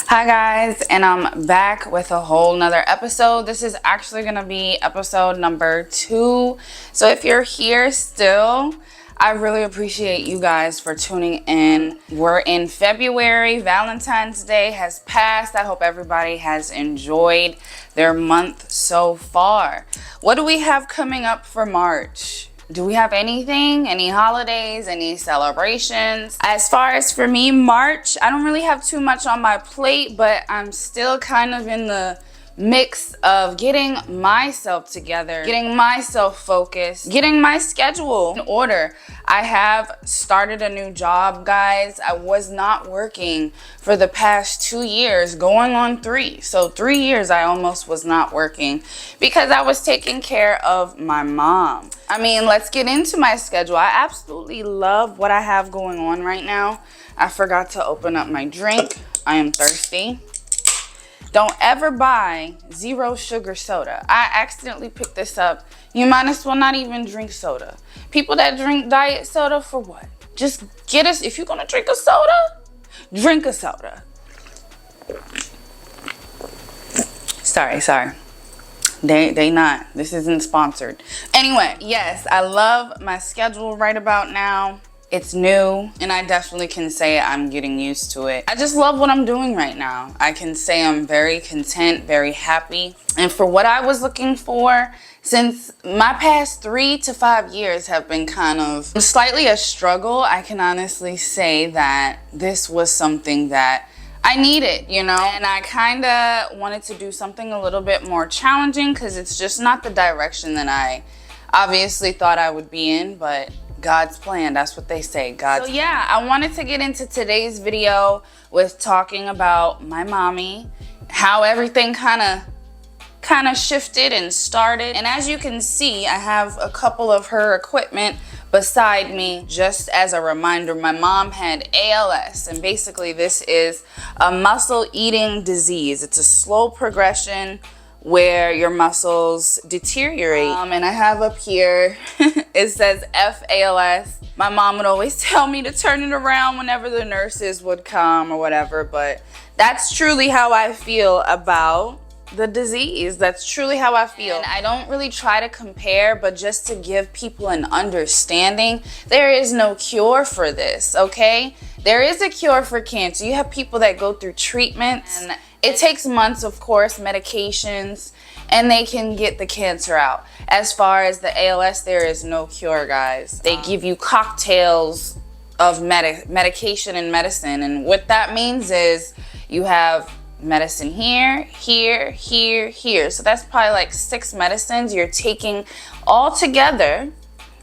Hi guys, and I'm back with a whole nother episode. This is actually gonna be episode number 2. So if you're here still, I really appreciate you guys for tuning in. We're in February. Valentine's Day has passed. I hope everybody has enjoyed their month so far. What do we have coming up for March? Do we have anything? Any holidays? Any celebrations? As far as for me, March, I don't really have too much on my plate, but I'm still kind of in the mix of getting myself together, getting myself focused, getting my schedule in order. I have started a new job, guys. I was not working for the past 2 years, going on 3. So 3 years I almost was not working because I was taking care of my mom. I mean, let's get into my schedule. I absolutely love what I have going on right now. I forgot to open up my drink. I am thirsty. Don't ever buy 0 sugar soda. I accidentally picked this up. You might as well not even drink soda. People that drink diet soda, for what? Just get us, if you're gonna drink a soda, drink a soda. Sorry. They not. This isn't sponsored. Anyway, yes, I love my schedule right about now. It's new, and I definitely can say I'm getting used to it. I just love what I'm doing right now. I can say I'm very content, very happy. And for what I was looking for, since my past 3 to 5 years have been kind of slightly a struggle, I can honestly say that this was something that I needed, you know? And I kind of wanted to do something a little bit more challenging because it's just not the direction that I obviously thought I would be in, but God's plan, that's what they say. So yeah, I wanted to get into today's video with talking about my mommy, how everything kind of shifted and started. And as you can see, I have a couple of her equipment beside me. Just as a reminder, my mom had ALS, and basically this is a muscle eating disease. It's a slow progression where your muscles deteriorate. And I have up here, it says FALS. My mom would always tell me to turn it around whenever the nurses would come or whatever, but that's truly how I feel about the disease. That's truly how I feel. And I don't really try to compare, but just to give people an understanding, there is no cure for this, okay? There is a cure for cancer. You have people that go through treatments, and it takes months, of course, medications, and they can get the cancer out. As far as the ALS, there is no cure, guys. They give you cocktails of medication and medicine, and what that means is you have medicine here, here, here, here. So that's probably like 6 medicines you're taking all together,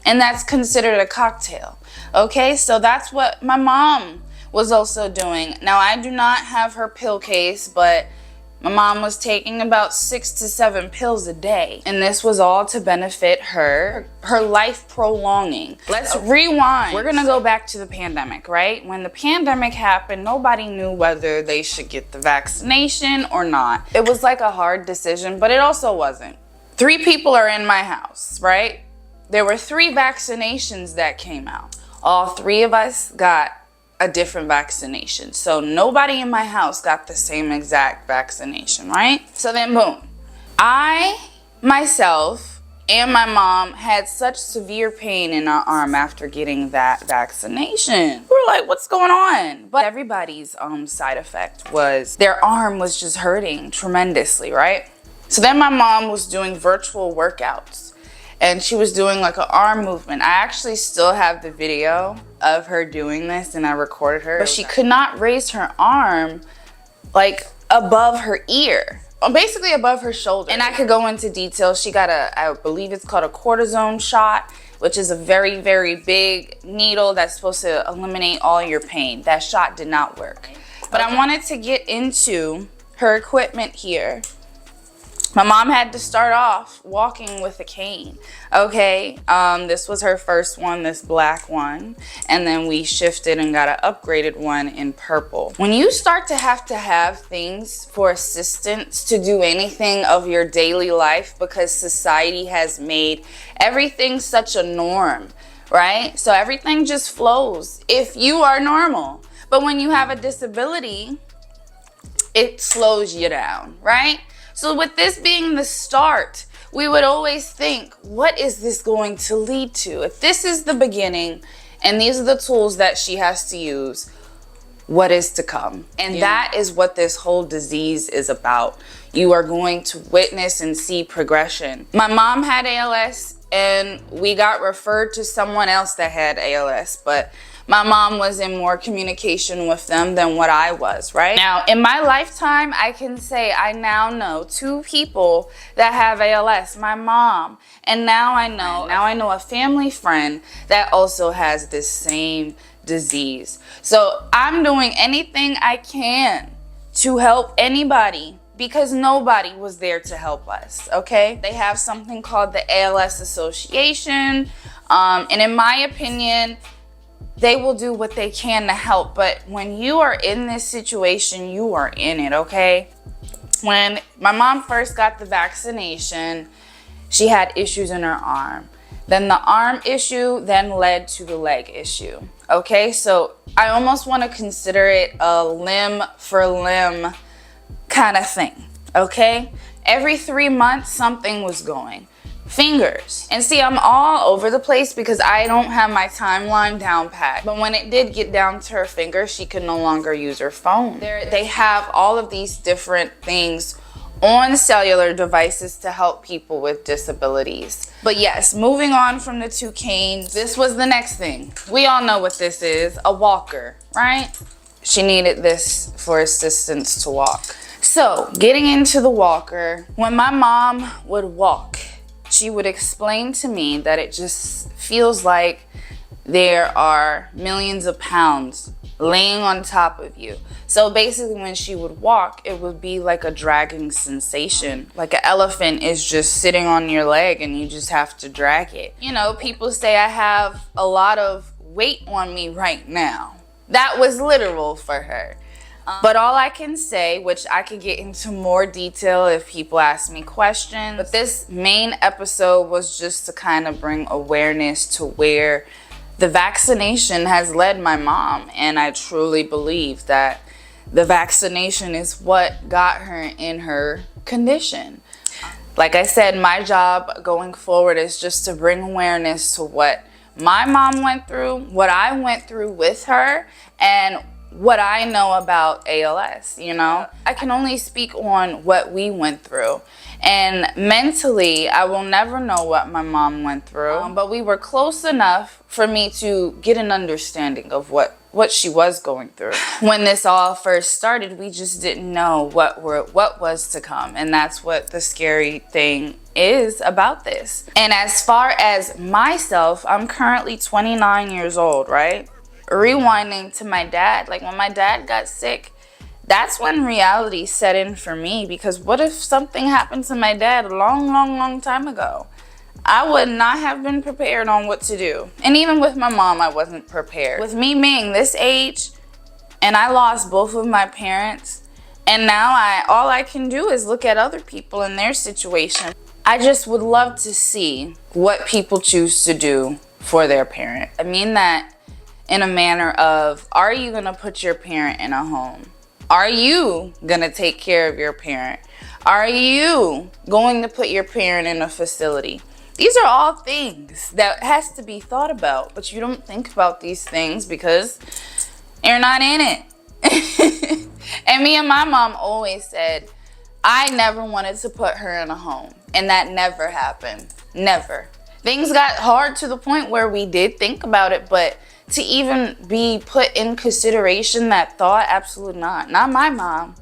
and that's considered a cocktail. Okay, so that's what my mom was also doing. Now, I do not have her pill case, but my mom was taking about 6 to 7 pills a day. And this was all to benefit her life prolonging. Let's rewind. We're gonna go back to the pandemic, right? When the pandemic happened, nobody knew whether they should get the vaccination or not. It was like a hard decision, but it also wasn't. 3 people are in my house, right? There were 3 vaccinations that came out. All 3 of us got a different vaccination. So nobody in my house got the same exact vaccination, right? So then boom. I, myself, and my mom had such severe pain in our arm after getting that vaccination. We were like, what's going on? But everybody's side effect was their arm was just hurting tremendously, right? So then my mom was doing virtual workouts, and she was doing like an arm movement. I actually still have the video of her doing this, and I recorded her. But she could not raise her arm like above her ear, basically above her shoulder. And I could go into detail. She got I believe it's called a cortisone shot, which is a very, very big needle that's supposed to eliminate all your pain. That shot did not work. But I wanted to get into her equipment here. My mom had to start off walking with a cane, okay? This was her first one, this black one, and then we shifted and got an upgraded one in purple. When you start to have things for assistance to do anything of your daily life because society has made everything such a norm, right? So everything just flows if you are normal. But when you have a disability, it slows you down, right? So with this being the start, we would always think, what is this going to lead to? If this is the beginning and these are the tools that she has to use, what is to come? And that is what this whole disease is about. You are going to witness and see progression. My mom had ALS and we got referred to someone else that had ALS, but my mom was in more communication with them than what I was, right? Now, in my lifetime, I can say I now know 2 people that have ALS, my mom, and now I know a family friend that also has this same disease. So I'm doing anything I can to help anybody because nobody was there to help us, okay? They have something called the ALS Association, and in my opinion, they will do what they can to help. But when you are in this situation, you are in it, okay? When my mom first got the vaccination, she had issues in her arm. Then the arm issue then led to the leg issue, okay? So I almost want to consider it a limb for limb kind of thing, okay? Every 3 months, something was going. Fingers. And see, I'm all over the place because I don't have my timeline down pat. But when it did get down to her finger, she could no longer use her phone. They have all of these different things on cellular devices to help people with disabilities. But yes, moving on from the 2 canes, this was the next thing. We all know what this is, a walker, right? She needed this for assistance to walk. So getting into the walker, when my mom would walk, she would explain to me that it just feels like there are millions of pounds laying on top of you. So basically when she would walk, it would be like a dragging sensation. Like an elephant is just sitting on your leg and you just have to drag it. You know, people say I have a lot of weight on me right now. That was literal for her. But all I can say, which I could get into more detail if people ask me questions, but this main episode was just to kind of bring awareness to where the vaccination has led my mom. And I truly believe that the vaccination is what got her in her condition. Like I said, my job going forward is just to bring awareness to what my mom went through, what I went through with her, and what I know about ALS, you know? I can only speak on what we went through. And mentally, I will never know what my mom went through, but we were close enough for me to get an understanding of what she was going through. When this all first started, we just didn't know what was to come. And that's what the scary thing is about this. And as far as myself, I'm currently 29 years old, right? Rewinding to my dad, like when my dad got sick, that's when reality set in for me, because what if something happened to my dad a long time ago? I would not have been prepared on what to do. And even with my mom, I wasn't prepared. With me being this age, and I lost both of my parents, and now all I can do is look at other people in their situation. I just would love to see what people choose to do for their parent. I mean that in a manner of, are you gonna put your parent in a home? Are you gonna take care of your parent? Are you going to put your parent in a facility? These are all things that has to be thought about, but you don't think about these things because you're not in it. And me and my mom always said, I never wanted to put her in a home, and that never happened, never. Things got hard to the point where we did think about it, but to even be put in consideration, that thought, absolutely not my mom.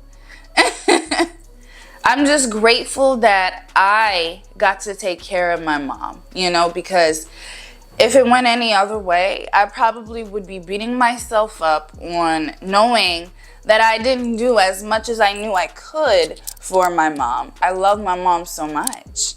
I'm just grateful that I got to take care of my mom, you know, because if it went any other way, I probably would be beating myself up on knowing that I didn't do as much as I knew I could for my mom. I love my mom so much.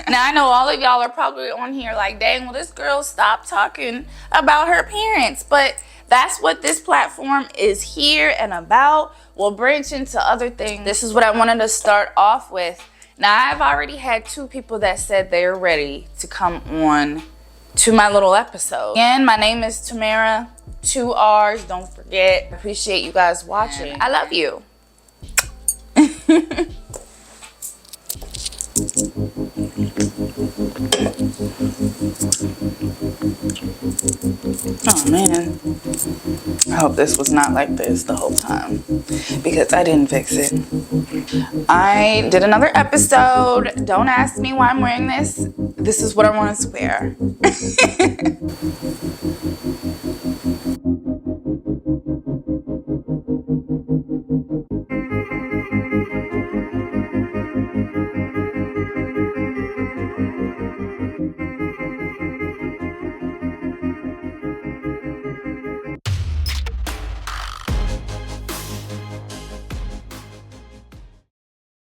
Now I know all of y'all are probably on here like, dang, well, this girl stopped talking about her parents, but that's what this platform is here and about. We'll branch into other things. This is what I wanted to start off with. Now I've already had 2 people that said they're ready to come on to my little episode. Again, my name is Tamara, 2 R's, don't forget. I appreciate you guys watching. I love you. Oh man, I hope this was not like this the whole time because I didn't fix it. I did another episode. Don't ask me why I'm wearing this. This is what I want to wear.